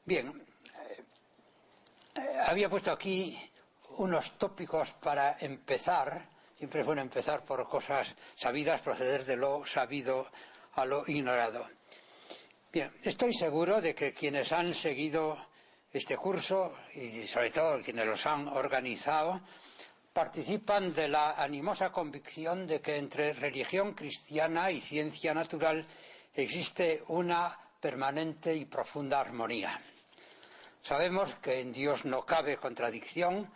Bien, había puesto aquí unos tópicos para empezar. Siempre es bueno empezar por cosas sabidas, proceder de lo sabido a lo ignorado. Bien, estoy seguro de que quienes han seguido este curso, y sobre todo quienes los han organizado, participan de la animosa convicción de que entre religión cristiana y ciencia natural existe una permanente y profunda armonía. Sabemos que en Dios no cabe contradicción,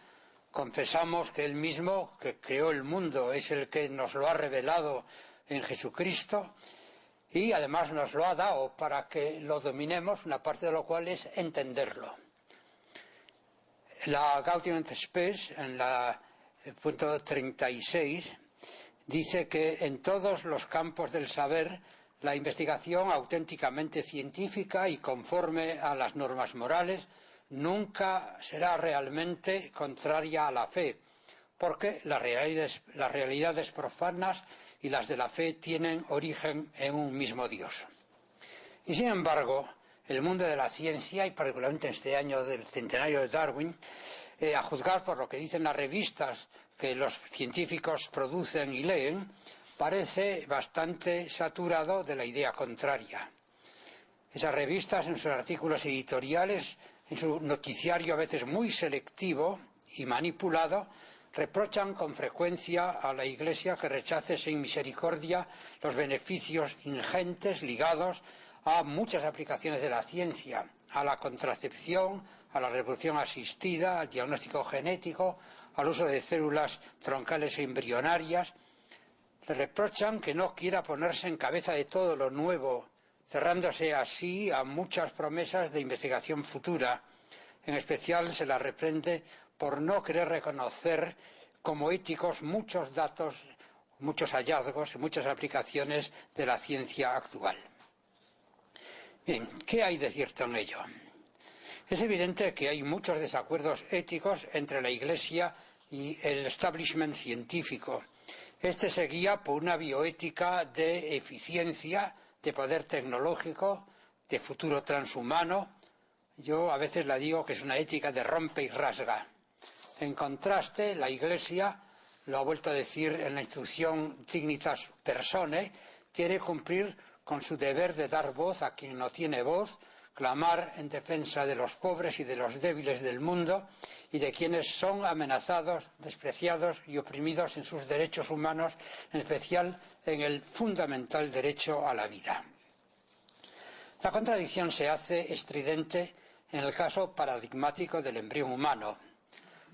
confesamos que Él mismo, que creó el mundo, es el que nos lo ha revelado en Jesucristo y además nos lo ha dado para que lo dominemos, una parte de lo cual es entenderlo. La Gaudium et Spes, en el punto 36, dice que en todos los campos del saber la investigación auténticamente científica y conforme a las normas morales nunca será realmente contraria a la fe, porque las realidades profanas y las de la fe tienen origen en un mismo Dios. Y sin embargo, el mundo de la ciencia, y particularmente en este año del centenario de Darwin, a juzgar por lo que dicen las revistas que los científicos producen y leen, parece bastante saturado de la idea contraria. Esas revistas, en sus artículos editoriales, en su noticiario a veces muy selectivo y manipulado, reprochan con frecuencia a la Iglesia que rechace sin misericordia los beneficios ingentes ligados a muchas aplicaciones de la ciencia, a la contracepción, a la reproducción asistida, al diagnóstico genético, al uso de células troncales e embrionarias. Le reprochan que no quiera ponerse en cabeza de todo lo nuevo, cerrándose así a muchas promesas de investigación futura. En especial se la reprende por no querer reconocer como éticos muchos datos, muchos hallazgos, muchas aplicaciones de la ciencia actual. Bien, ¿qué hay de cierto en ello? Es evidente que hay muchos desacuerdos éticos entre la Iglesia y el establishment científico. Este se guía por una bioética de eficiencia, de poder tecnológico, de futuro transhumano. Yo a veces la digo que es una ética de rompe y rasga. En contraste, la Iglesia, lo ha vuelto a decir en la instrucción Dignitas Personae, quiere cumplir con su deber de dar voz a quien no tiene voz, clamar en defensa de los pobres y de los débiles del mundo y de quienes son amenazados, despreciados y oprimidos en sus derechos humanos, en especial en el fundamental derecho a la vida. La contradicción se hace estridente en el caso paradigmático del embrión humano.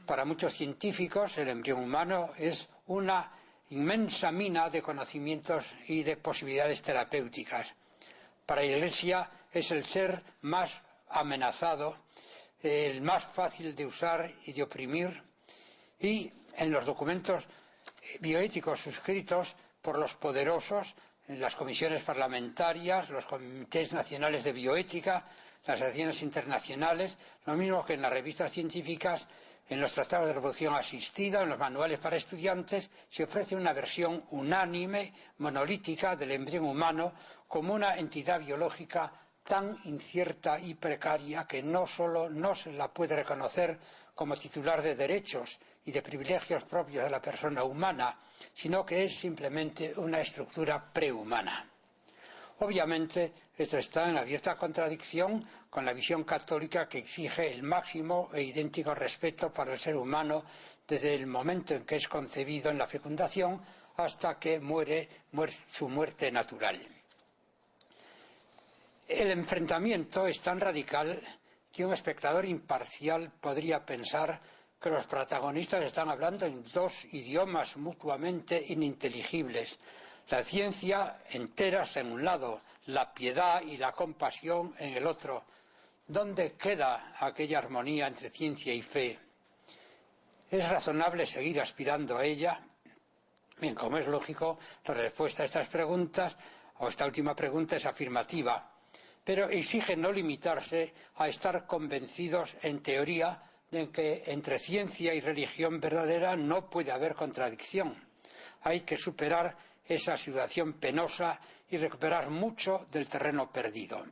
Para muchos científicos, el embrión humano es una inmensa mina de conocimientos y de posibilidades terapéuticas. Para la Iglesia es el ser más amenazado, el más fácil de usar y de oprimir, y en los documentos bioéticos suscritos por los poderosos, en las comisiones parlamentarias, los comités nacionales de bioética, las asociaciones internacionales, lo mismo que en las revistas científicas, en los tratados de reproducción asistida, en los manuales para estudiantes, se ofrece una versión unánime, monolítica del embrión humano como una entidad biológica tan incierta y precaria que no solo no se la puede reconocer como titular de derechos y de privilegios propios de la persona humana, sino que es simplemente una estructura prehumana. Obviamente, esto está en abierta contradicción con la visión católica que exige el máximo e idéntico respeto para el ser humano desde el momento en que es concebido en la fecundación hasta que muere su muerte natural. El enfrentamiento es tan radical que un espectador imparcial podría pensar que los protagonistas están hablando en dos idiomas mutuamente ininteligibles. La ciencia enteras en un lado, la piedad y la compasión en el otro. ¿Dónde queda aquella armonía entre ciencia y fe? ¿Es razonable seguir aspirando a ella? Bien, como es lógico, la respuesta a estas preguntas, o esta última pregunta, es afirmativa, pero exige no limitarse a estar convencidos en teoría de que entre ciencia y religión verdadera no puede haber contradicción. Hay que superar esa situación penosa y recuperar mucho del terreno perdido.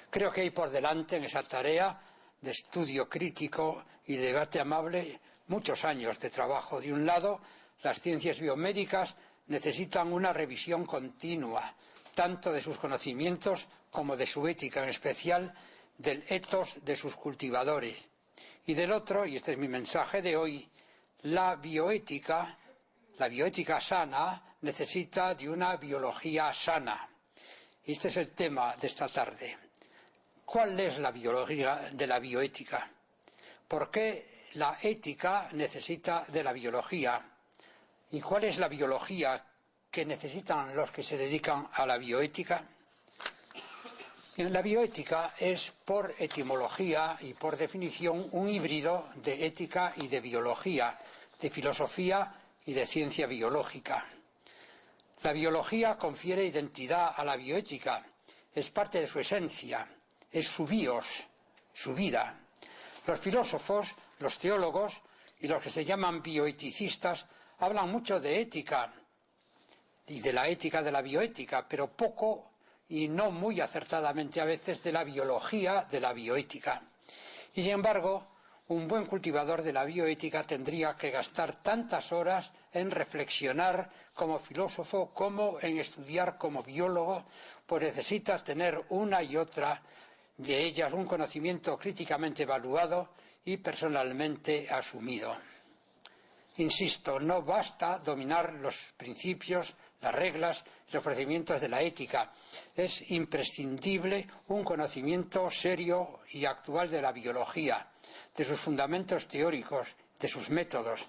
Creo que hay por delante en esa tarea de estudio crítico y debate amable muchos años de trabajo. De un lado, las ciencias biomédicas necesitan una revisión continua, tanto de sus conocimientos como de su ética, en especial del ethos de sus cultivadores. Y del otro, y este es mi mensaje de hoy, la bioética sana necesita de una biología sana. Este es el tema de esta tarde. ¿Cuál es la biología de la bioética? ¿Por qué la ética necesita de la biología? ¿Y cuál es la biología que necesitan los que se dedican a la bioética? La bioética es, por etimología y por definición, un híbrido de ética y de biología, de filosofía y de ciencia biológica. La biología confiere identidad a la bioética, es parte de su esencia, es su bios, su vida. Los filósofos, los teólogos y los que se llaman bioeticistas hablan mucho de ética y de la ética de la bioética, pero poco y no muy acertadamente a veces de la biología de la bioética. Y sin embargo, un buen cultivador de la bioética tendría que gastar tantas horas en reflexionar como filósofo como en estudiar como biólogo, pues necesita tener una y otra de ellas un conocimiento críticamente evaluado y personalmente asumido. Insisto, no basta dominar los principios, las reglas y los procedimientos de la ética. Es imprescindible un conocimiento serio y actual de la biología, de sus fundamentos teóricos, de sus métodos.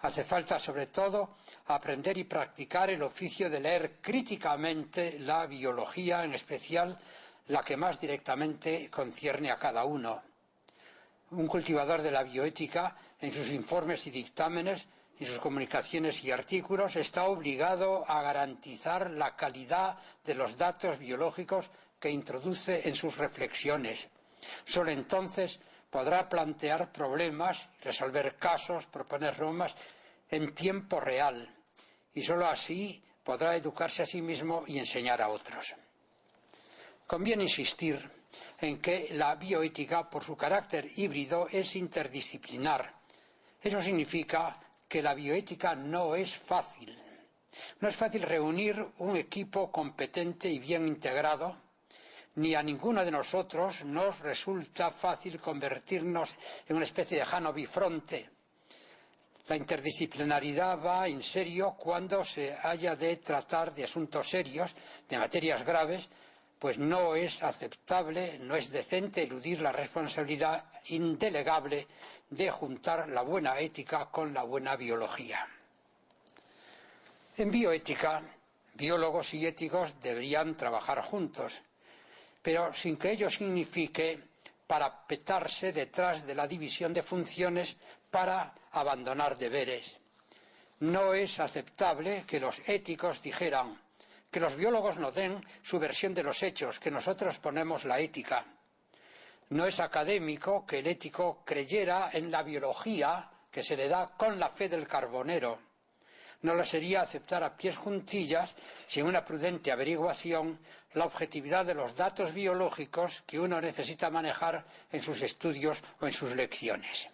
Hace falta, sobre todo, aprender y practicar el oficio de leer críticamente la biología, en especial la que más directamente concierne a cada uno. Un cultivador de la bioética, en sus informes y dictámenes, en sus comunicaciones y artículos, está obligado a garantizar la calidad de los datos biológicos que introduce en sus reflexiones. Solo entonces podrá plantear problemas, resolver casos, proponer normas en tiempo real, y solo así podrá educarse a sí mismo y enseñar a otros. Conviene insistir en que la bioética, por su carácter híbrido, es interdisciplinar. Eso significa que la bioética no es fácil. No es fácil reunir un equipo competente y bien integrado, ni a ninguno de nosotros nos resulta fácil convertirnos en una especie de Jano bifronte. La interdisciplinaridad va en serio cuando se haya de tratar de asuntos serios, de materias graves, pues no es aceptable, no es decente eludir la responsabilidad indelegable de juntar la buena ética con la buena biología. En bioética, biólogos y éticos deberían trabajar juntos, pero sin que ello signifique parapetarse detrás de la división de funciones para abandonar deberes. No es aceptable que los éticos dijeran que los biólogos nos den su versión de los hechos, que nosotros ponemos la ética. No es académico que el ético creyera en la biología que se le da con la fe del carbonero. No lo sería aceptar a pies juntillas, sin una prudente averiguación, la objetividad de los datos biológicos que uno necesita manejar en sus estudios o en sus lecciones.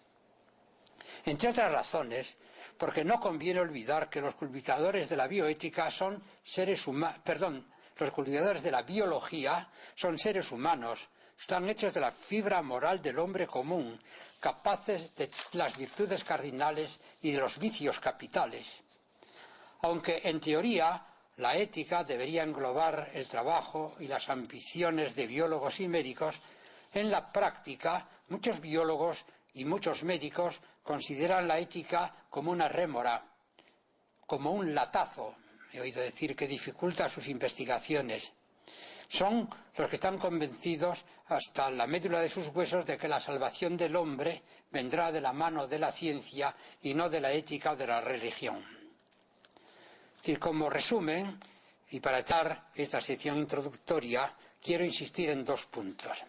Entre otras razones, porque no conviene olvidar que los cultivadores de la bioética son seres humanos, los cultivadores de la biología son seres humanos, están hechos de la fibra moral del hombre común, capaces de las virtudes cardinales y de los vicios capitales. Aunque en teoría la ética debería englobar el trabajo y las ambiciones de biólogos y médicos, en la práctica muchos biólogos y muchos médicos consideran la ética como una rémora, como un latazo, he oído decir, que dificulta sus investigaciones. Son los que están convencidos hasta la médula de sus huesos de que la salvación del hombre vendrá de la mano de la ciencia y no de la ética o de la religión. Es decir, como resumen, y para dar esta sección introductoria, quiero insistir en dos puntos.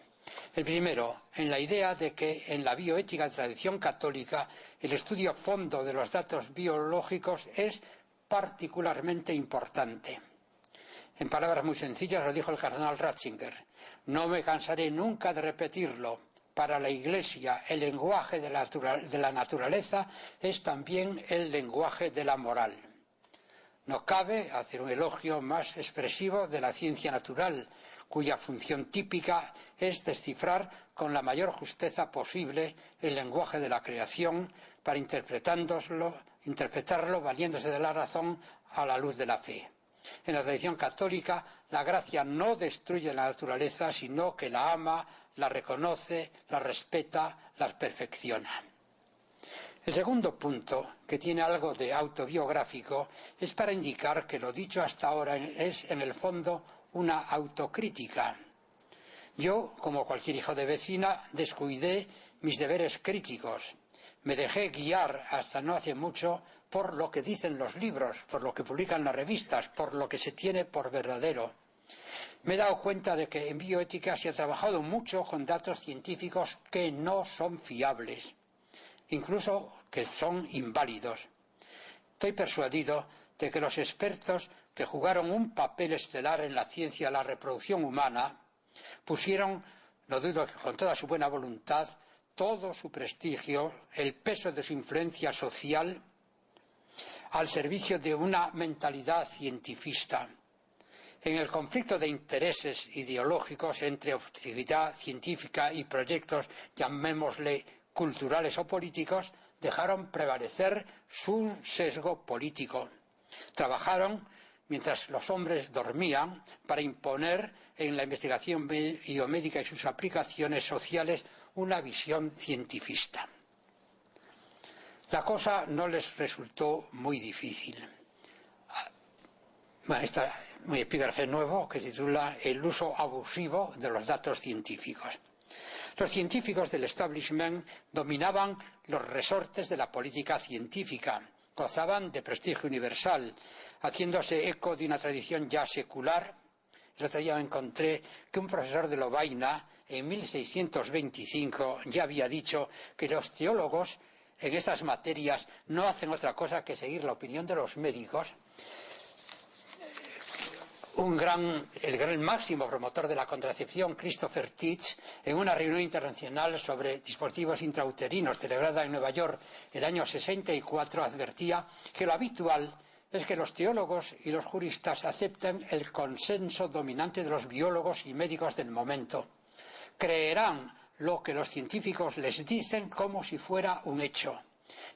El primero, en la idea de que en la bioética de tradición católica el estudio a fondo de los datos biológicos es particularmente importante. En palabras muy sencillas lo dijo el cardenal Ratzinger: no me cansaré nunca de repetirlo. Para la Iglesia el lenguaje de la naturaleza es también el lenguaje de la moral. No cabe hacer un elogio más expresivo de la ciencia natural, cuya función típica es descifrar con la mayor justeza posible el lenguaje de la creación para interpretarlo valiéndose de la razón a la luz de la fe. En la tradición católica, la gracia no destruye la naturaleza, sino que la ama, la reconoce, la respeta, la perfecciona. El segundo punto, que tiene algo de autobiográfico, es para indicar que lo dicho hasta ahora es, en el fondo, una autocrítica. Yo, como cualquier hijo de vecina, descuidé mis deberes críticos. Me dejé guiar hasta no hace mucho por lo que dicen los libros, por lo que publican las revistas, por lo que se tiene por verdadero. Me he dado cuenta de que en bioética se ha trabajado mucho con datos científicos que no son fiables, incluso que son inválidos. Estoy persuadido de que los expertos que jugaron un papel estelar en la ciencia de la reproducción humana pusieron, no dudo que con toda su buena voluntad, todo su prestigio, el peso de su influencia social al servicio de una mentalidad cientifista. En el conflicto de intereses ideológicos entre objetividad científica y proyectos, llamémosle culturales o políticos, dejaron prevalecer su sesgo político. Trabajaron mientras los hombres dormían para imponer en la investigación biomédica y sus aplicaciones sociales una visión cientifista. La cosa no les resultó muy difícil. Bueno, este es un epígrafe nuevo que se titula El uso abusivo de los datos científicos. Los científicos del establishment dominaban los resortes de la política científica, gozaban de prestigio universal, haciéndose eco de una tradición ya secular. El otro día me encontré que un profesor de Lovaina, en 1625, ya había dicho que los teólogos en estas materias no hacen otra cosa que seguir la opinión de los médicos. El gran máximo promotor de la contracepción, Christopher Titch, en una reunión internacional sobre dispositivos intrauterinos celebrada en Nueva York el año 64, advertía que lo habitual es que los teólogos y los juristas acepten el consenso dominante de los biólogos y médicos del momento. Creerán lo que los científicos les dicen como si fuera un hecho.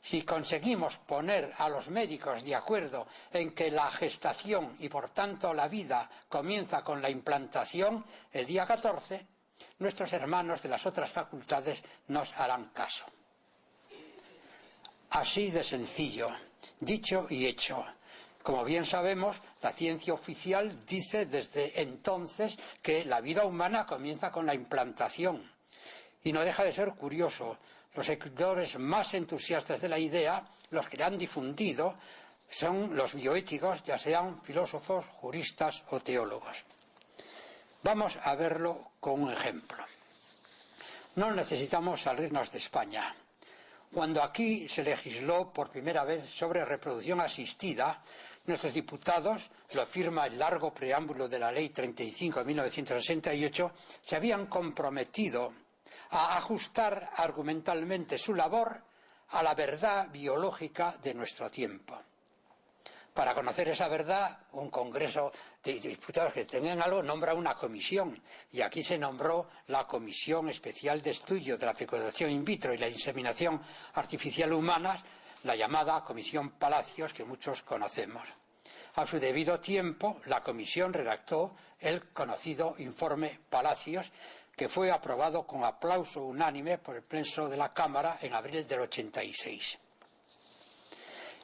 Si conseguimos poner a los médicos de acuerdo en que la gestación y por tanto la vida comienza con la implantación el día 14, nuestros hermanos de las otras facultades nos harán caso. Así de sencillo, dicho y hecho. Como bien sabemos, la ciencia oficial dice desde entonces que la vida humana comienza con la implantación. Y no deja de ser curioso. Los seguidores más entusiastas de la idea, los que la han difundido, son los bioéticos, ya sean filósofos, juristas o teólogos. Vamos a verlo con un ejemplo. No necesitamos salirnos de España. Cuando aquí se legisló por primera vez sobre reproducción asistida, nuestros diputados, lo afirma el largo preámbulo de la Ley 35 de 1968, se habían comprometido a ajustar argumentalmente su labor a la verdad biológica de nuestro tiempo. Para conocer esa verdad, un congreso de diputados que tengan algo nombra una comisión, y aquí se nombró la Comisión Especial de Estudio de la Fecundación in vitro y la Inseminación Artificial Humanas, la llamada Comisión Palacios, que muchos conocemos. A su debido tiempo, la comisión redactó el conocido informe Palacios, que fue aprobado con aplauso unánime por el Pleno de la Cámara en abril del 86.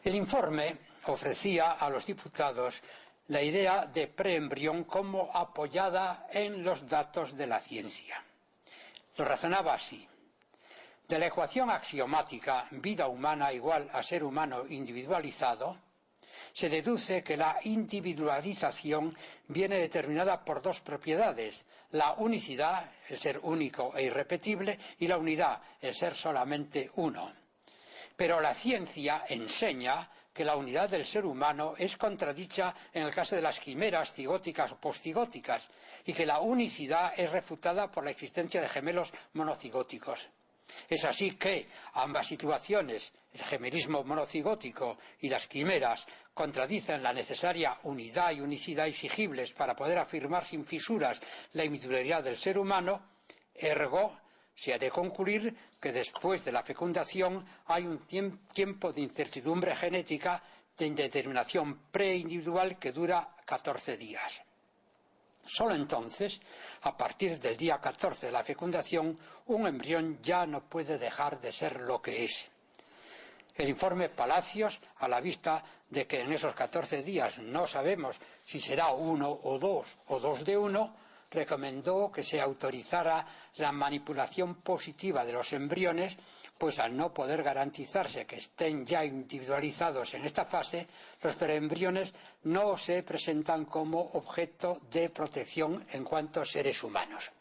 El informe ofrecía a los diputados la idea de preembrión como apoyada en los datos de la ciencia. Lo razonaba así. De la ecuación axiomática vida humana igual a ser humano individualizado, se deduce que la individualización viene determinada por dos propiedades: la unicidad, el ser único e irrepetible, y la unidad, el ser solamente uno. Pero la ciencia enseña que la unidad del ser humano es contradicha en el caso de las quimeras cigóticas o poscigóticas y que la unicidad es refutada por la existencia de gemelos monocigóticos. Es así que ambas situaciones, el gemelismo monocigótico y las quimeras, contradicen la necesaria unidad y unicidad exigibles para poder afirmar sin fisuras la individualidad del ser humano. Ergo, se ha de concluir que después de la fecundación hay un tiempo de incertidumbre genética de indeterminación preindividual que dura 14 días. Solo entonces, a partir del día 14 de la fecundación, un embrión ya no puede dejar de ser lo que es. El informe Palacios, a la vista de que en esos 14 días no sabemos si será 1 o 2 o 2 de 1, recomendó que se autorizara la manipulación positiva de los embriones, pues al no poder garantizarse que estén ya individualizados en esta fase, los preembriones no se presentan como objeto de protección en cuanto a seres humanos.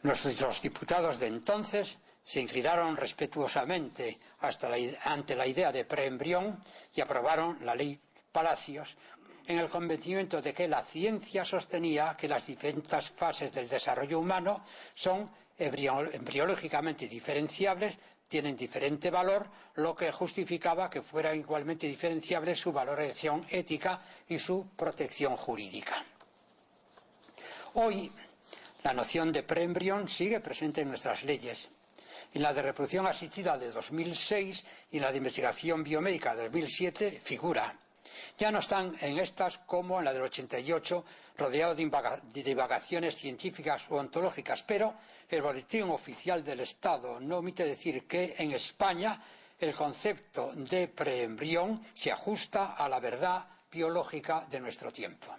Nuestros diputados de entonces se inclinaron respetuosamente ante la idea de preembrión y aprobaron la ley Palacios, en el convencimiento de que la ciencia sostenía que las diferentes fases del desarrollo humano son embriológicamente diferenciables, tienen diferente valor, lo que justificaba que fuera igualmente diferenciable su valoración ética y su protección jurídica. Hoy, la noción de preembrión sigue presente en nuestras leyes. En la de reproducción asistida de 2006 y en la de investigación biomédica de 2007 figura. Ya no están en estas como en la del 88, rodeado de divagaciones científicas o ontológicas, pero el Boletín Oficial del Estado no omite decir que en España el concepto de preembrión se ajusta a la verdad biológica de nuestro tiempo.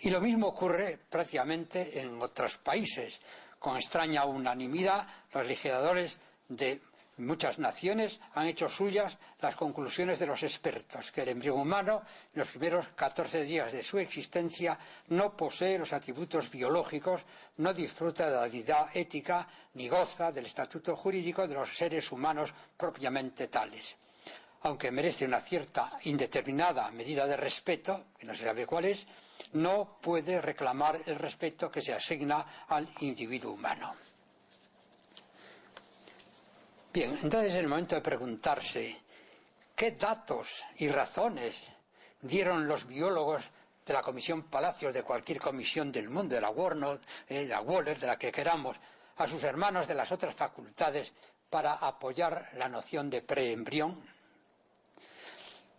Y lo mismo ocurre prácticamente en otros países. Con extraña unanimidad, los legisladores de muchas naciones han hecho suyas las conclusiones de los expertos, que el embrión humano, en los primeros 14 días de su existencia, no posee los atributos biológicos, no disfruta de la dignidad ética, ni goza del estatuto jurídico de los seres humanos propiamente tales. Aunque merece una cierta indeterminada medida de respeto, que no se sabe cuál es, no puede reclamar el respeto que se asigna al individuo humano. Bien, entonces es el momento de preguntarse qué datos y razones dieron los biólogos de la Comisión Palacios, de cualquier comisión del mundo, de la Warner, de la Waller, de la que queramos, a sus hermanos de las otras facultades para apoyar la noción de preembrión.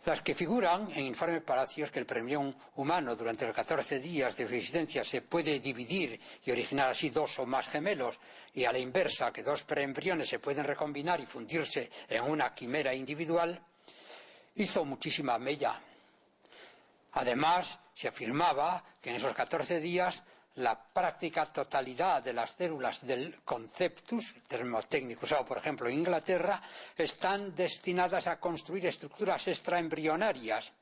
Las que figuran en informe Palacios que el preembrión humano durante los 14 días de su existencia se puede dividir y originar así 2 o más gemelos, y a la inversa que 2 preembriones se pueden recombinar y fundirse en una quimera individual, hizo muchísima mella. Además, se afirmaba que en esos 14 días la práctica totalidad de las células del conceptus, termo técnico usado por ejemplo en Inglaterra, están destinadas a construir estructuras extraembrionarias.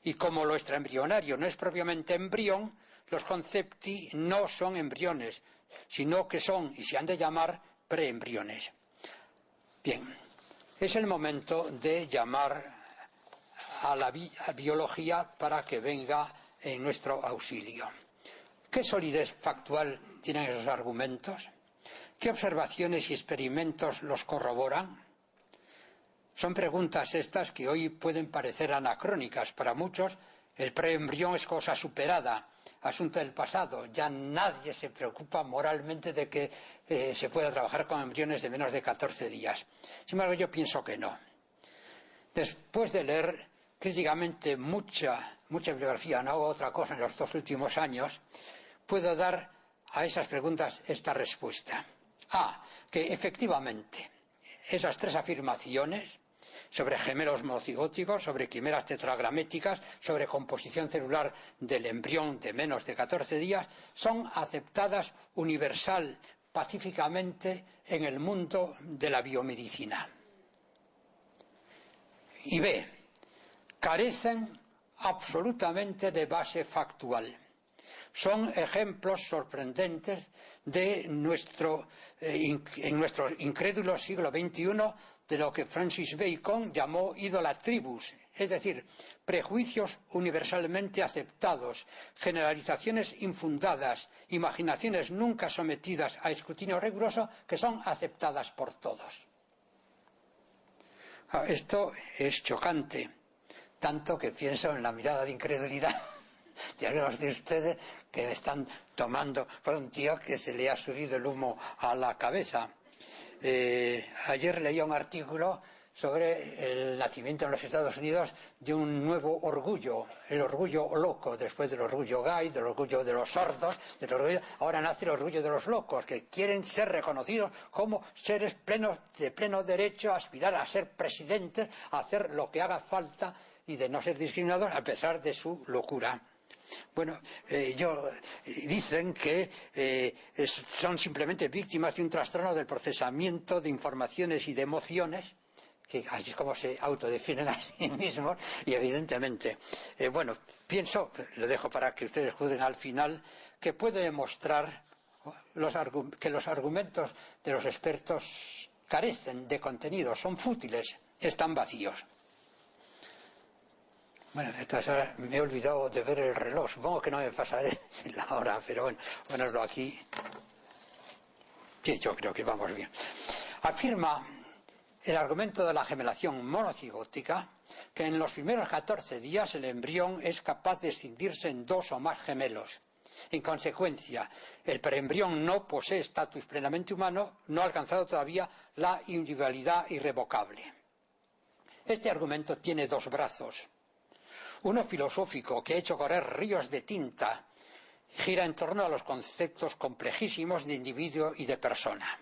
Y como lo extraembrionario no es propiamente embrión, los concepti no son embriones, sino que son, y se han de llamar, preembriones. Bien, es el momento de llamar a la biología para que venga en nuestro auxilio. ¿Qué solidez factual tienen esos argumentos? ¿Qué observaciones y experimentos los corroboran? Son preguntas estas que hoy pueden parecer anacrónicas. Para muchos, el preembrión es cosa superada, asunto del pasado. Ya nadie se preocupa moralmente de que se pueda trabajar con embriones de menos de 14 días. Sin embargo, yo pienso que no. Después de leer críticamente mucha bibliografía, no hago otra cosa en los 2 últimos años, puedo dar a esas preguntas esta respuesta. Que efectivamente esas 3 afirmaciones sobre gemelos monocigóticos, sobre quimeras tetragraméticas, sobre composición celular del embrión de menos de 14 días, son aceptadas universal, pacíficamente en el mundo de la biomedicina. Y carecen absolutamente de base factual. son ejemplos sorprendentes de en nuestro incrédulo siglo XXI de lo que Francis Bacon llamó idolatribus, es decir, prejuicios universalmente aceptados, generalizaciones infundadas, imaginaciones nunca sometidas a escrutinio riguroso que son aceptadas por todos. Esto es chocante, tanto que pienso en la mirada de incredulidad de algunos de ustedes que están tomando por un tío que se le ha subido el humo a la cabeza. Ayer leía un artículo sobre el nacimiento en los Estados Unidos de un nuevo orgullo, el orgullo loco, después del orgullo gay, del orgullo de los sordos, ahora nace el orgullo de los locos, que quieren ser reconocidos como seres de pleno derecho a aspirar a ser presidentes, a hacer lo que haga falta y de no ser discriminados a pesar de su locura. Bueno, dicen que son simplemente víctimas de un trastorno del procesamiento de informaciones y de emociones, que así es como se autodefinen a sí mismos, y evidentemente, pienso, lo dejo para que ustedes juzguen al final, que puede demostrar que los argumentos de los expertos carecen de contenido, son fútiles, están vacíos. Bueno, a estas horas me he olvidado de ver el reloj, supongo que no me pasaré la hora, pero bueno, ponerlo aquí. Sí, yo creo que vamos bien. Afirma el argumento de la gemelación monocigótica que en los primeros 14 días el embrión es capaz de escindirse en 2 o más gemelos. En consecuencia, el preembrión no posee estatus plenamente humano, no ha alcanzado todavía la individualidad irrevocable. Este argumento tiene 2 brazos. Uno filosófico que ha hecho correr ríos de tinta, gira en torno a los conceptos complejísimos de individuo y de persona.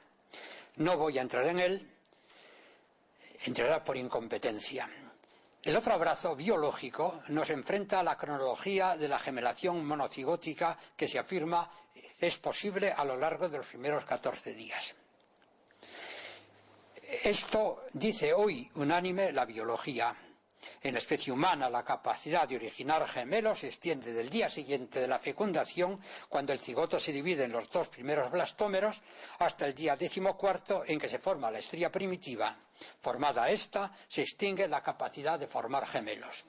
No voy a entrar en él, entrará por incompetencia. El otro brazo biológico nos enfrenta a la cronología de la gemelación monocigótica que se afirma es posible a lo largo de los primeros 14 días. Esto dice hoy unánime la biología. En la especie humana la capacidad de originar gemelos se extiende del día siguiente de la fecundación, cuando el cigoto se divide en los 2 primeros blastómeros, hasta el día 14º en que se forma la estría primitiva. Formada esta, se extingue la capacidad de formar gemelos.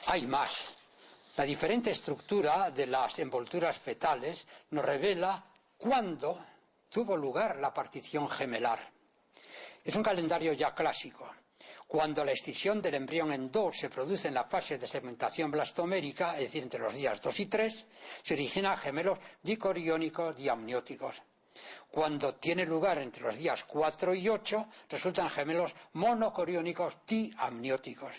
Hay más. La diferente estructura de las envolturas fetales nos revela cuándo tuvo lugar la partición gemelar. Es un calendario ya clásico. Cuando la escisión del embrión en 2 se produce en la fase de segmentación blastomérica, es decir, entre los días 2 y 3, se originan gemelos dicoriónicos diamnióticos. Cuando tiene lugar entre los días 4 y 8, resultan gemelos monocoriónicos diamnióticos.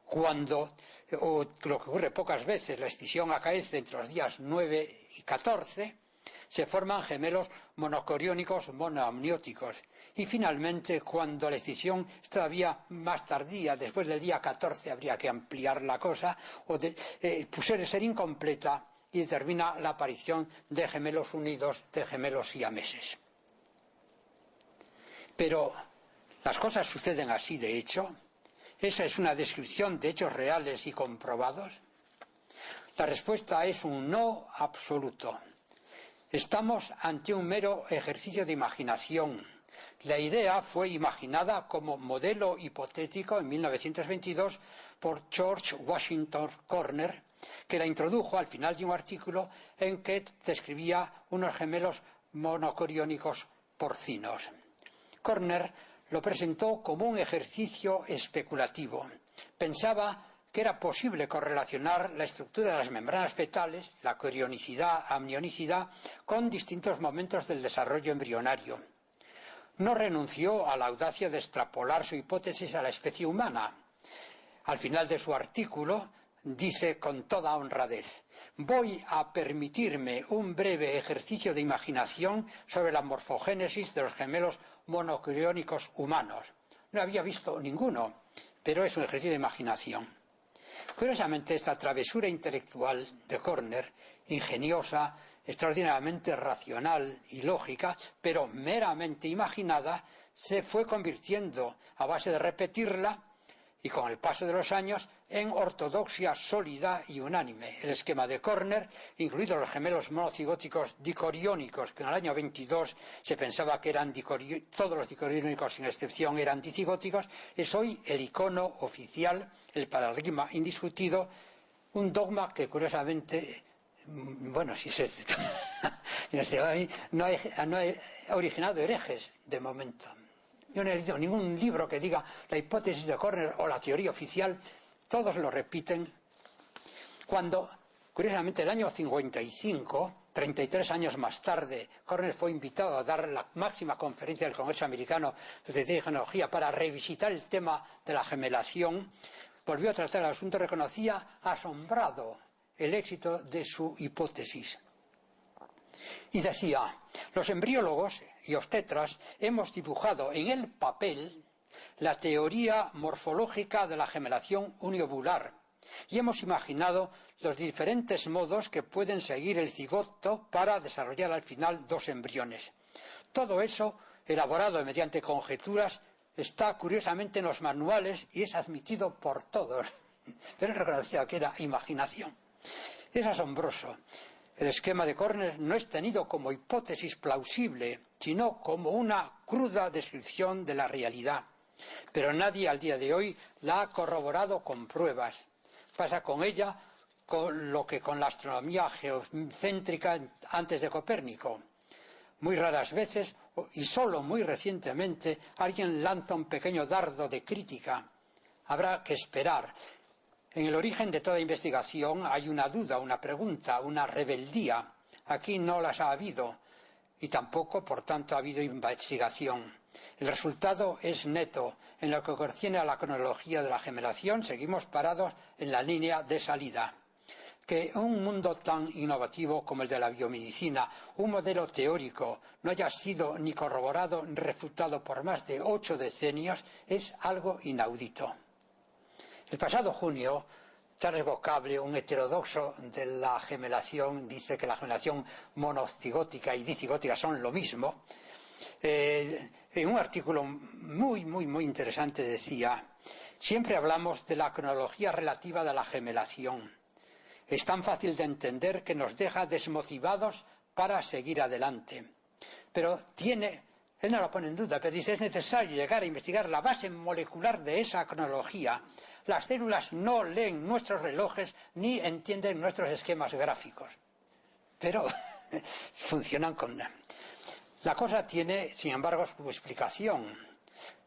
Cuando, lo que ocurre pocas veces, la escisión acaece entre los días 9 y 14, se forman gemelos monocoriónicos monoamnióticos. Y finalmente, cuando la escisión es todavía más tardía, después del día 14 habría que ampliar la cosa, suele ser incompleta y determina la aparición de gemelos unidos, de gemelos siameses. Pero las cosas suceden así de hecho. ¿Esa es una descripción de hechos reales y comprobados? La respuesta es un no absoluto. Estamos ante un mero ejercicio de imaginación. La idea fue imaginada como modelo hipotético en 1922 por George Washington Corner, que la introdujo al final de un artículo en que describía unos gemelos monocoriónicos porcinos. Corner lo presentó como un ejercicio especulativo. Pensaba que era posible correlacionar la estructura de las membranas fetales, la corionicidad, amnionicidad, con distintos momentos del desarrollo embrionario. No renunció a la audacia de extrapolar su hipótesis a la especie humana. Al final de su artículo dice con toda honradez: voy a permitirme un breve ejercicio de imaginación sobre la morfogénesis de los gemelos monocoriónicos humanos. No había visto ninguno, pero es un ejercicio de imaginación. Curiosamente, esta travesura intelectual de Corner, ingeniosa, extraordinariamente racional y lógica, pero meramente imaginada, se fue convirtiendo, a base de repetirla, y con el paso de los años en ortodoxia sólida y unánime. El esquema de Körner, incluidos los gemelos monocigóticos dicoriónicos, que en el año 22 se pensaba que eran todos los dicoriónicos sin excepción eran dicigóticos, es hoy el icono oficial, el paradigma indiscutido, un dogma que curiosamente, bueno, no ha originado herejes de momento. Yo no he leído ningún libro que diga la hipótesis de Körner o la teoría oficial, todos lo repiten. Cuando, curiosamente, el año 55, 33 años más tarde, Körner fue invitado a dar la máxima conferencia del Congreso Americano de Tecnología para revisitar el tema de la gemelación, volvió a tratar el asunto, reconocía asombrado el éxito de su hipótesis. Y decía, los embriólogos y obstetras hemos dibujado en el papel la teoría morfológica de la gemelación uniovular y hemos imaginado los diferentes modos que pueden seguir el cigoto para desarrollar al final dos embriones. Todo eso, elaborado mediante conjeturas, está curiosamente en los manuales y es admitido por todos. Pero él reconocía que era imaginación. Es asombroso. El esquema de Körner no es tenido como hipótesis plausible, sino como una cruda descripción de la realidad. Pero nadie al día de hoy la ha corroborado con pruebas. Pasa con ella con lo que con la astronomía geocéntrica antes de Copérnico. Muy raras veces, y solo muy recientemente, alguien lanza un pequeño dardo de crítica. Habrá que esperar. En el origen de toda investigación hay una duda, una pregunta, una rebeldía. Aquí no las ha habido y tampoco, por tanto, ha habido investigación. El resultado es neto. En lo que concierne a la cronología de la gemelación, seguimos parados en la línea de salida. Que un mundo tan innovativo como el de la biomedicina, un modelo teórico, no haya sido ni corroborado ni refutado por más de 8 decenios, es algo inaudito. El pasado junio, Charles Vocable, un heterodoxo de la gemelación, dice que la gemelación monocigótica y dicigótica son lo mismo. En un artículo muy interesante decía: siempre hablamos de la cronología relativa de la gemelación. Es tan fácil de entender que nos deja desmotivados para seguir adelante. Pero él no lo pone en duda, pero dice, es necesario llegar a investigar la base molecular de esa cronología. Las células no leen nuestros relojes ni entienden nuestros esquemas gráficos. Pero funcionan con... La cosa tiene, sin embargo, su explicación.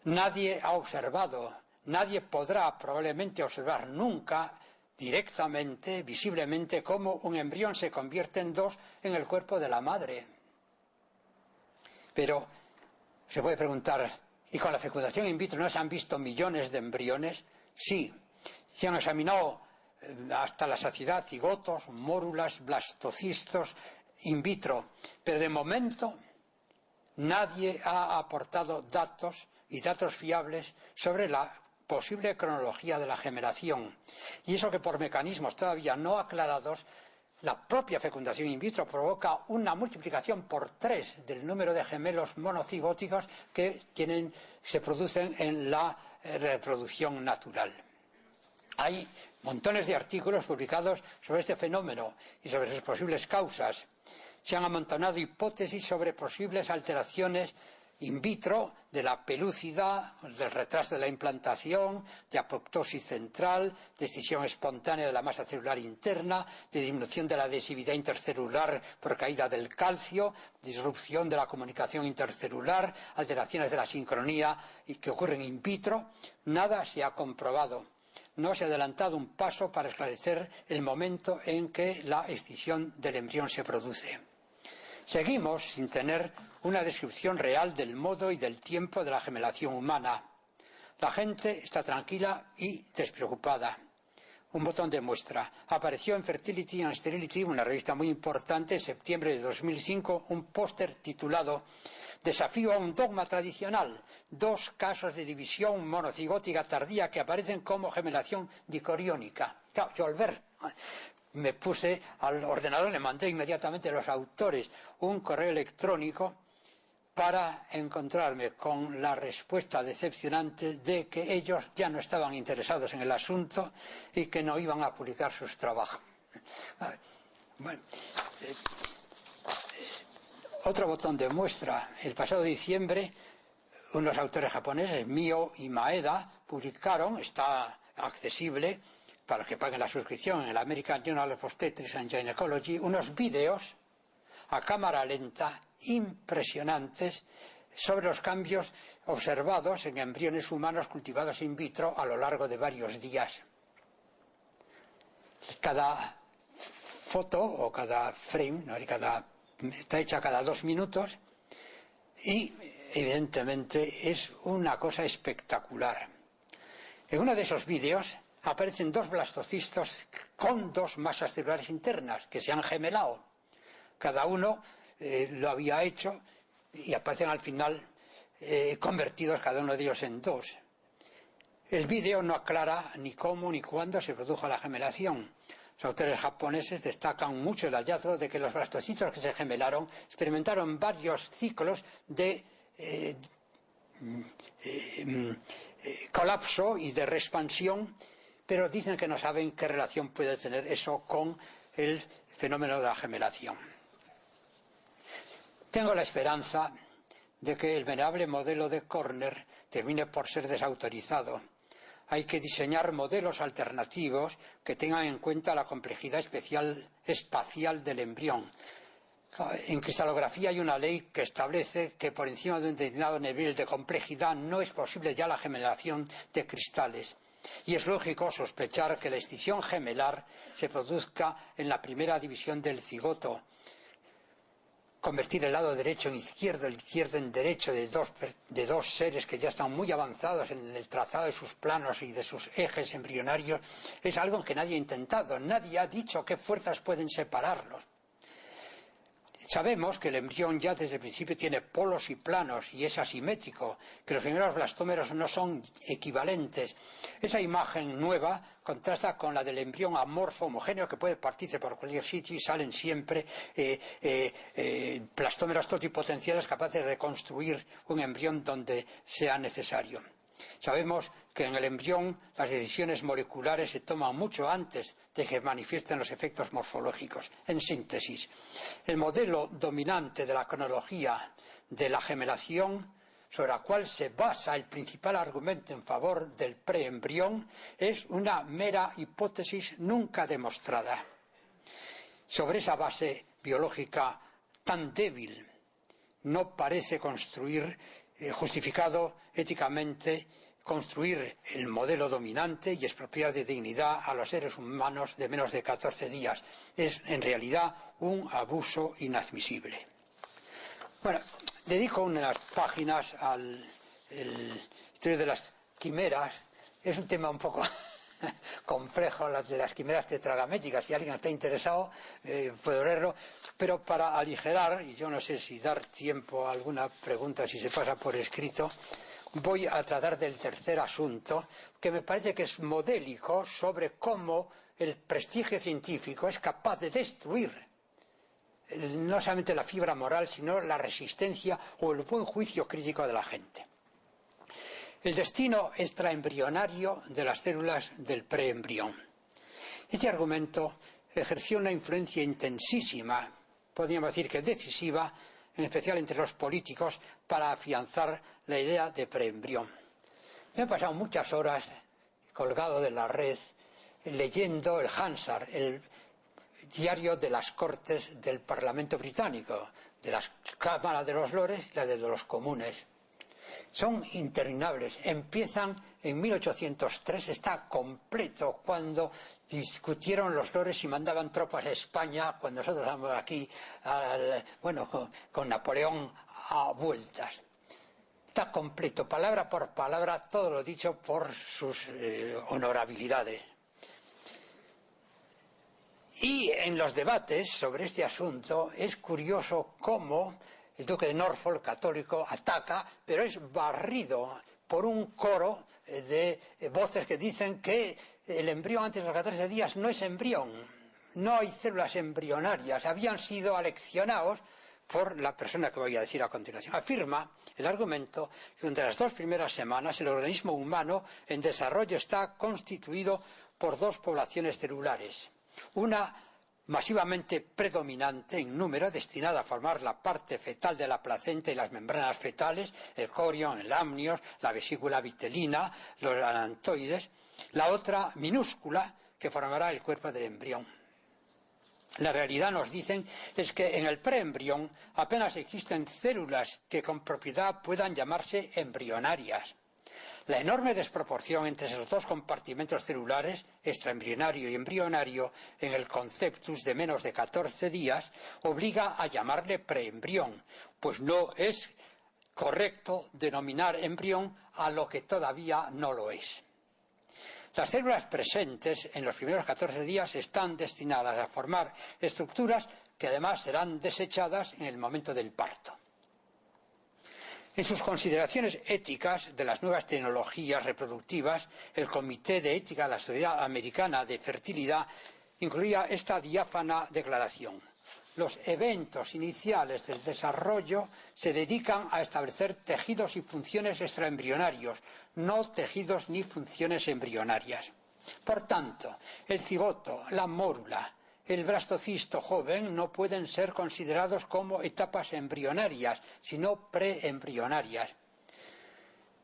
Nadie ha observado, nadie podrá probablemente observar nunca directamente, visiblemente, cómo un embrión se convierte en dos en el cuerpo de la madre. Pero se puede preguntar, ¿y con la fecundación in vitro no se han visto millones de embriones? Sí, se han examinado hasta la saciedad cigotos, mórulas, blastocistos in vitro, pero de momento nadie ha aportado datos y datos fiables sobre la posible cronología de la gemelación. Y eso que por mecanismos todavía no aclarados, la propia fecundación in vitro provoca una multiplicación por 3 del número de gemelos monocigóticos que se producen en la reproducción natural. Hay montones de artículos publicados sobre este fenómeno y sobre sus posibles causas. Se han amontonado hipótesis sobre posibles alteraciones in vitro de la pelúcida, del retraso de la implantación, de apoptosis central, de escisión espontánea de la masa celular interna, de disminución de la adhesividad intercelular por caída del calcio, disrupción de la comunicación intercelular, alteraciones de la sincronía que ocurren in vitro. Nada se ha comprobado. No se ha adelantado un paso para esclarecer el momento en que la escisión del embrión se produce. Seguimos sin tener una descripción real del modo y del tiempo de la gemelación humana. La gente está tranquila y despreocupada. Un botón de muestra. Apareció en Fertility and Sterility, una revista muy importante, en septiembre de 2005, un póster titulado Desafío a un dogma tradicional. 2 casos de división monocigótica tardía que aparecen como gemelación dicoriónica. Claro, yo al ver... me puse al ordenador, le mandé inmediatamente a los autores un correo electrónico para encontrarme con la respuesta decepcionante de que ellos ya no estaban interesados en el asunto y que no iban a publicar sus trabajos. Bueno, otro botón de muestra. El pasado diciembre, unos autores japoneses, Mio y Maeda, publicaron, está accesible para los que paguen la suscripción, en el American Journal of Obstetrics and Gynecology, unos vídeos a cámara lenta impresionantes sobre los cambios observados en embriones humanos cultivados in vitro a lo largo de varios días. Cada foto o cada frame, ¿no? Está hecha cada 2 minutos y evidentemente es una cosa espectacular. En uno de esos vídeos aparecen 2 blastocistos con 2 masas celulares internas que se han gemelado. Cada uno lo había hecho y aparecen al final convertidos cada uno de ellos en 2. El vídeo no aclara ni cómo ni cuándo se produjo la gemelación. Los autores japoneses destacan mucho el hallazgo de que los blastocitos que se gemelaron experimentaron varios ciclos de colapso y de reexpansión, pero dicen que no saben qué relación puede tener eso con el fenómeno de la gemelación. Tengo la esperanza de que el venerable modelo de Corner termine por ser desautorizado. Hay que diseñar modelos alternativos que tengan en cuenta la complejidad espacial del embrión. En cristalografía hay una ley que establece que por encima de un determinado nivel de complejidad no es posible ya la gemelación de cristales. Y es lógico sospechar que la escisión gemelar se produzca en la primera división del cigoto. Convertir el lado derecho en izquierdo, el izquierdo en derecho de dos seres que ya están muy avanzados en el trazado de sus planos y de sus ejes embrionarios es algo que nadie ha intentado. Nadie ha dicho qué fuerzas pueden separarlos. Sabemos que el embrión ya desde el principio tiene polos y planos y es asimétrico, que los primeros blastómeros no son equivalentes. Esa imagen nueva contrasta con la del embrión amorfo homogéneo que puede partirse por cualquier sitio y salen siempre blastómeros totipotenciales capaces de reconstruir un embrión donde sea necesario. Sabemos que en el embrión las decisiones moleculares se toman mucho antes de que manifiesten los efectos morfológicos. En síntesis, el modelo dominante de la cronología de la gemelación, sobre la cual se basa el principal argumento en favor del preembrión, es una mera hipótesis nunca demostrada. Sobre esa base biológica tan débil, no parece justificado éticamente construir el modelo dominante y expropiar de dignidad a los seres humanos de menos de 14 días. Es, en realidad, un abuso inadmisible. Bueno, dedico unas páginas al estudio de las quimeras. Es un tema un poco complejo, de las quimeras tetragamétricas. Si alguien está interesado, puede leerlo. Pero para aligerar, y yo no sé si dar tiempo a alguna pregunta, si se pasa por escrito, voy a tratar del tercer asunto, que me parece que es modélico sobre cómo el prestigio científico es capaz de destruir no solamente la fibra moral, sino la resistencia o el buen juicio crítico de la gente. El destino extraembrionario de las células del preembrión. Este argumento ejerció una influencia intensísima, podríamos decir que decisiva, en especial entre los políticos, para afianzar la idea de preembrión. Me he pasado muchas horas colgado de la red leyendo el Hansard, el diario de las Cortes del Parlamento británico, de la Cámara de los Lores y la de los Comunes. Son interminables. Empiezan en 1803, está completo cuando discutieron los lores si mandaban tropas a España, cuando nosotros estábamos aquí, con Napoleón a vueltas. Está completo, palabra por palabra, todo lo dicho por sus honorabilidades. Y en los debates sobre este asunto es curioso cómo el duque de Norfolk, católico, ataca, pero es barrido por un coro de voces que dicen que el embrión antes de los 14 días no es embrión, no hay células embrionarias, habían sido aleccionados por la persona que voy a decir a continuación. Afirma el argumento que durante las 2 primeras semanas el organismo humano en desarrollo está constituido por 2 poblaciones celulares. Una masivamente predominante en número, destinada a formar la parte fetal de la placenta y las membranas fetales, el corion, el amnios, la vesícula vitelina, los alantoides. La otra minúscula que formará el cuerpo del embrión. La realidad, nos dicen, es que en el preembrión apenas existen células que con propiedad puedan llamarse embrionarias. La enorme desproporción entre esos 2 compartimentos celulares, extraembrionario y embrionario, en el conceptus de menos de 14 días, obliga a llamarle preembrión, pues no es correcto denominar embrión a lo que todavía no lo es. Las células presentes en los primeros 14 días están destinadas a formar estructuras que además serán desechadas en el momento del parto. En sus consideraciones éticas de las nuevas tecnologías reproductivas, el Comité de Ética de la Sociedad Americana de Fertilidad incluía esta diáfana declaración: los eventos iniciales del desarrollo se dedican a establecer tejidos y funciones extraembrionarios, no tejidos ni funciones embrionarias. Por tanto, el cigoto, la mórula, el blastocisto joven no pueden ser considerados como etapas embrionarias, sino preembrionarias.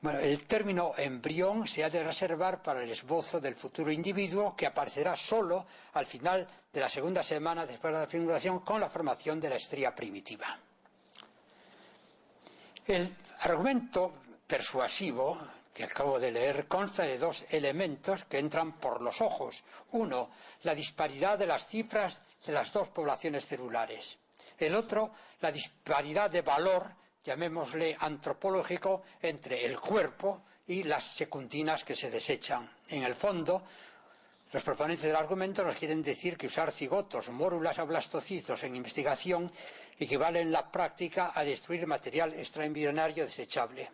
Bueno, el término embrión se ha de reservar para el esbozo del futuro individuo, que aparecerá solo al final de la 2ª semana después de la fecundación, con la formación de la estría primitiva. El argumento persuasivo que acabo de leer consta de 2 elementos que entran por los ojos. Uno, la disparidad de las cifras de las 2 poblaciones celulares. El otro, la disparidad de valor, llamémosle antropológico, entre el cuerpo y las secundinas que se desechan. En el fondo, los proponentes del argumento nos quieren decir que usar cigotos, mórulas o blastocitos en investigación equivale en la práctica a destruir material extraembrionario desechable.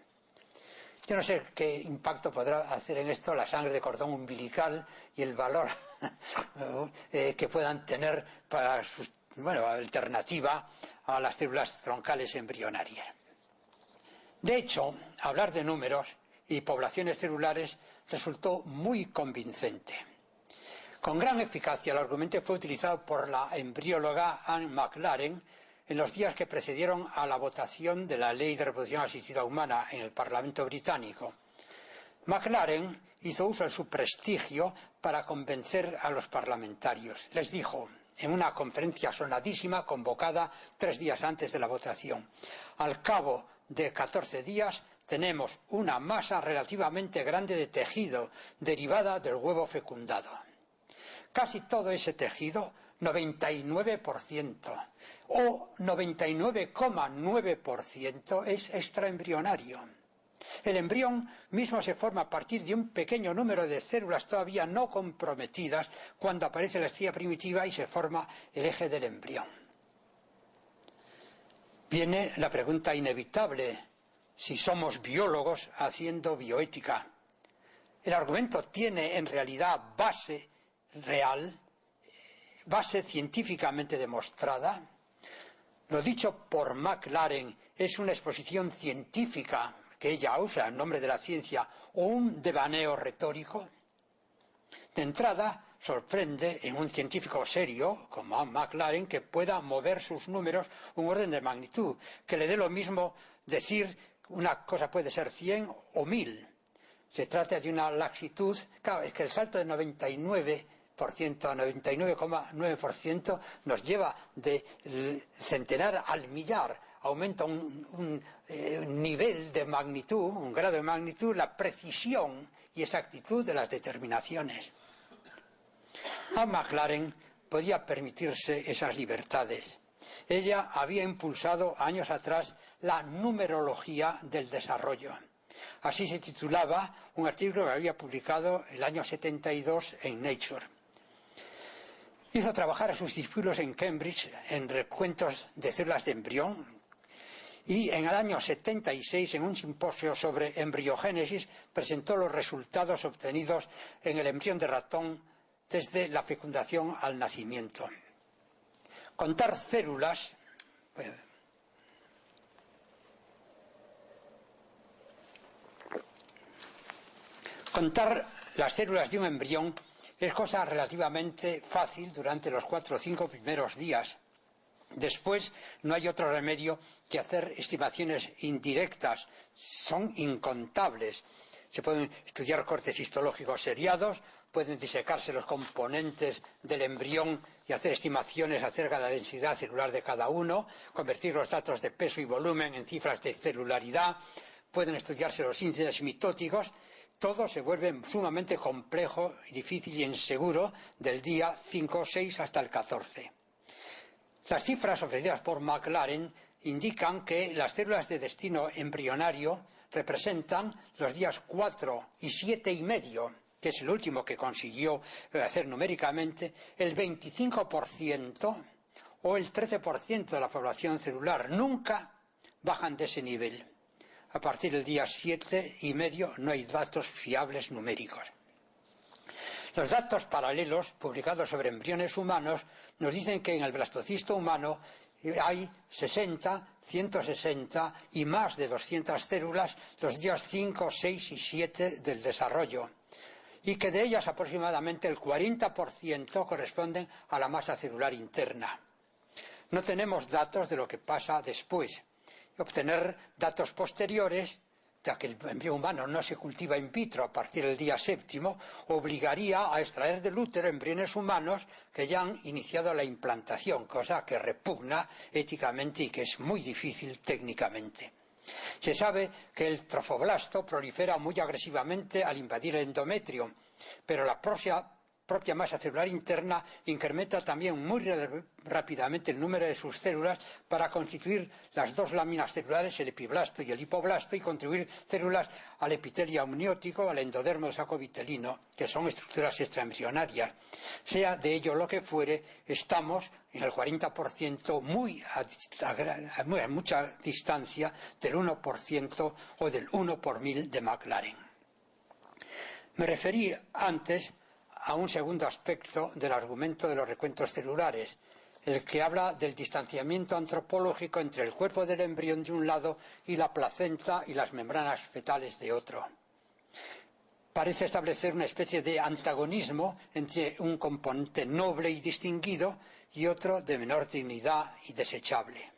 Yo no sé qué impacto podrá hacer en esto la sangre de cordón umbilical y el valor que puedan tener para su alternativa a las células troncales embrionarias. De hecho, hablar de números y poblaciones celulares resultó muy convincente. Con gran eficacia el argumento fue utilizado por la embrióloga Anne Maclaren en los días que precedieron a la votación de la Ley de Reproducción Asistida Humana en el Parlamento británico. Maclaren hizo uso de su prestigio para convencer a los parlamentarios. Les dijo, en una conferencia sonadísima convocada 3 días antes de la votación: al cabo de 14 días tenemos una masa relativamente grande de tejido derivada del huevo fecundado. Casi todo ese tejido, 99% o 99,9% es extraembrionario. El embrión mismo se forma a partir de un pequeño número de células todavía no comprometidas cuando aparece la estría primitiva y se forma el eje del embrión. Viene la pregunta inevitable: si somos biólogos haciendo bioética. El argumento tiene en realidad base real, base científicamente demostrada. Lo dicho por Maclaren es una exposición científica que ella usa en nombre de la ciencia o un devaneo retórico. De entrada, sorprende en un científico serio como Maclaren que pueda mover sus números un orden de magnitud, que le dé lo mismo decir una cosa puede ser 100 o 1000. Se trata de una laxitud. Claro, es que el salto de 99% a 99,9% nos lleva de centenar al millar. Aumenta un nivel de magnitud, un grado de magnitud, la precisión y exactitud de las determinaciones. A Maclaren podía permitirse esas libertades. Ella había impulsado años atrás la numerología del desarrollo. Así se titulaba un artículo que había publicado el año 72 en Nature. Hizo trabajar a sus discípulos en Cambridge en recuentos de células de embrión y en el año 76, en un simposio sobre embriogénesis, presentó los resultados obtenidos en el embrión de ratón desde la fecundación al nacimiento. Contar células Contar las células de un embrión es cosa relativamente fácil durante los 4 o 5 primeros días. Después no hay otro remedio que hacer estimaciones indirectas. Son incontables. Se pueden estudiar cortes histológicos seriados, pueden disecarse los componentes del embrión y hacer estimaciones acerca de la densidad celular de cada uno, convertir los datos de peso y volumen en cifras de celularidad, pueden estudiarse los índices mitóticos. Todo se vuelve sumamente complejo, difícil y inseguro del día 5 o 6 hasta el 14. Las cifras ofrecidas por Maclaren indican que las células de destino embrionario representan los días 4 y 7,5, que es el último que consiguió hacer numéricamente, el 25% o el 13% de la población celular. Nunca bajan de ese nivel. A partir del día 7,5 no hay datos fiables numéricos. Los datos paralelos publicados sobre embriones humanos nos dicen que en el blastocisto humano hay 60, 160 y más de 200 células los días 5, 6 y 7 del desarrollo, y que de ellas aproximadamente el 40% corresponden a la masa celular interna. No tenemos datos de lo que pasa después. Obtener datos posteriores, ya que el embrión humano no se cultiva in vitro a partir del día 7º, obligaría a extraer del útero embriones humanos que ya han iniciado la implantación, cosa que repugna éticamente y que es muy difícil técnicamente. Se sabe que el trofoblasto prolifera muy agresivamente al invadir el endometrio, pero la propia masa celular interna incrementa también muy rápidamente el número de sus células para constituir las dos láminas celulares, el epiblasto y el hipoblasto, y contribuir células al epitelio amniótico, al endodermo sacovitelino, que son estructuras extraembrionarias. Sea de ello lo que fuere, estamos en el 40% a mucha distancia del 1% o del 1 por 1000 de Maclaren. Me referí antes a un segundo aspecto del argumento de los recuentos celulares, el que habla del distanciamiento antropológico entre el cuerpo del embrión de un lado y la placenta y las membranas fetales de otro. Parece establecer una especie de antagonismo entre un componente noble y distinguido y otro de menor dignidad y desechable.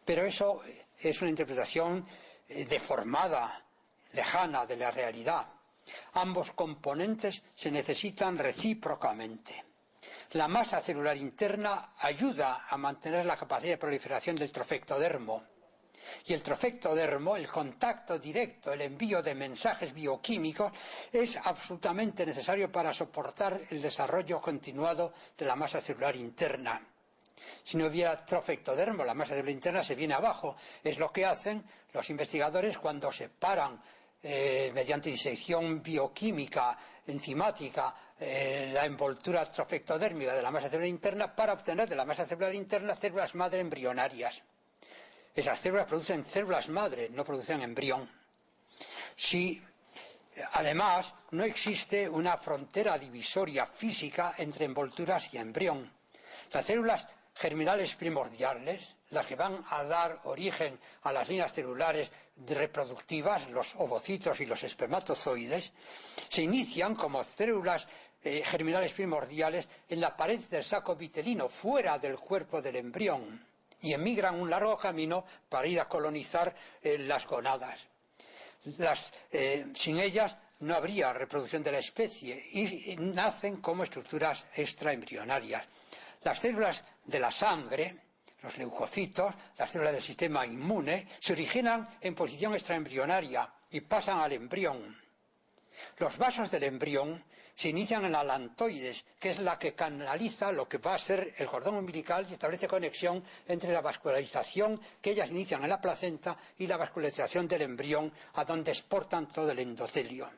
Pero eso es una interpretación deformada, lejana de la realidad. Ambos componentes se necesitan recíprocamente. La masa celular interna ayuda a mantener la capacidad de proliferación del trofectodermo. Y el trofectodermo, el contacto directo, el envío de mensajes bioquímicos, es absolutamente necesario para soportar el desarrollo continuado de la masa celular interna. Si no hubiera trofectodermo, la masa celular interna se viene abajo. Es lo que hacen los investigadores cuando separan mediante disección bioquímica, enzimática, la envoltura trofectodérmica de la masa celular interna para obtener de la masa celular interna células madre embrionarias. Esas células producen células madre, no producen embrión. Si además no existe una frontera divisoria física entre envolturas y embrión, las células germinales primordiales, las que van a dar origen a las líneas celulares reproductivas, los ovocitos y los espermatozoides, se inician como células germinales primordiales en la pared del saco vitelino, fuera del cuerpo del embrión, y emigran un largo camino para ir a colonizar las gonadas. Sin ellas no habría reproducción de la especie y nacen como estructuras extraembrionarias. Las células de la sangre, los leucocitos, las células del sistema inmune, se originan en posición extraembrionaria y pasan al embrión. Los vasos del embrión se inician en la alantoides, que es la que canaliza lo que va a ser el cordón umbilical y establece conexión entre la vascularización que ellas inician en la placenta y la vascularización del embrión, a donde exportan todo el endotelio.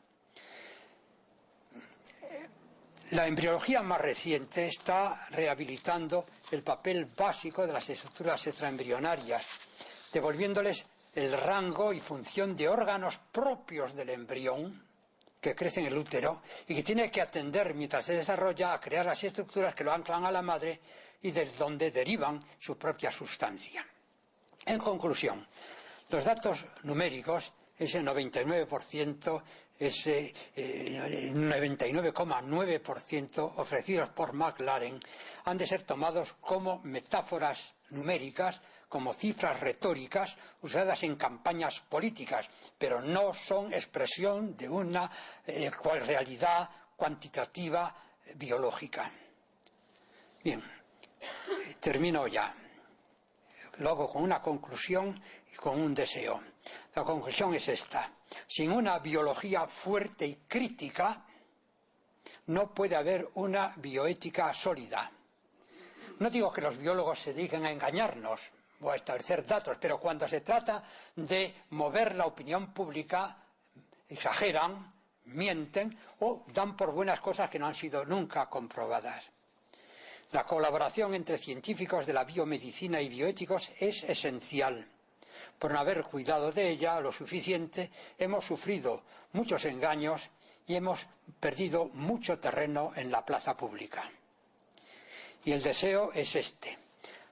La embriología más reciente está rehabilitando el papel básico de las estructuras extraembrionarias, devolviéndoles el rango y función de órganos propios del embrión que crece en el útero y que tiene que atender mientras se desarrolla a crear las estructuras que lo anclan a la madre y de donde derivan su propia sustancia. En conclusión, los datos numéricos, ese 99% ese 99,9% ofrecidos por McLaren, han de ser tomados como metáforas numéricas, como cifras retóricas usadas en campañas políticas, pero no son expresión de una realidad cuantitativa biológica. Bien, termino ya. Lo hago con una conclusión y con un deseo. La conclusión es esta. Sin una biología fuerte y crítica, no puede haber una bioética sólida. No digo que los biólogos se dediquen a engañarnos o a establecer datos, pero cuando se trata de mover la opinión pública, exageran, mienten o dan por buenas cosas que no han sido nunca comprobadas. La colaboración entre científicos de la biomedicina y bioéticos es esencial. Por no haber cuidado de ella lo suficiente, hemos sufrido muchos engaños y hemos perdido mucho terreno en la plaza pública. Y el deseo es este.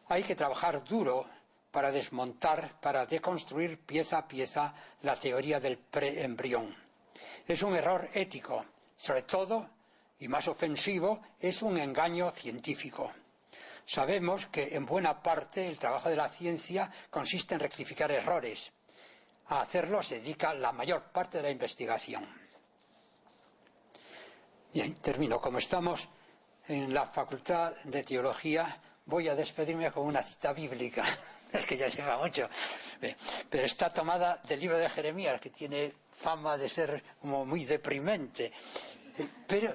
Hay que trabajar duro para desmontar, para deconstruir pieza a pieza la teoría del preembrión. Es un error ético, sobre todo, y más ofensivo, es un engaño científico. Sabemos que en buena parte el trabajo de la ciencia consiste en rectificar errores. A hacerlo se dedica la mayor parte de la investigación. Bien, termino. Como estamos en la Facultad de Teología, voy a despedirme con una cita bíblica. Es que ya se va mucho. Pero está tomada del libro de Jeremías, que tiene fama de ser como muy deprimente.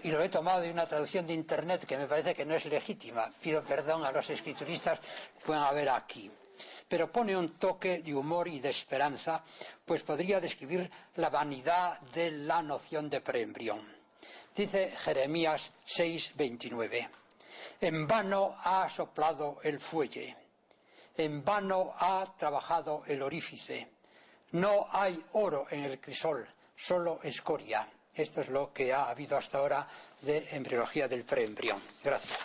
Y lo he tomado de una traducción de internet que me parece que no es legítima. Pido perdón a los escrituristas que puedan haber aquí. Pero pone un toque de humor y de esperanza, pues podría describir la vanidad de la noción de preembrión. Dice Jeremías 6:29. En vano ha soplado el fuelle, en vano ha trabajado el orífice. No hay oro en el crisol, solo escoria. Esto es lo que ha habido hasta ahora de embriología del preembrión. Gracias.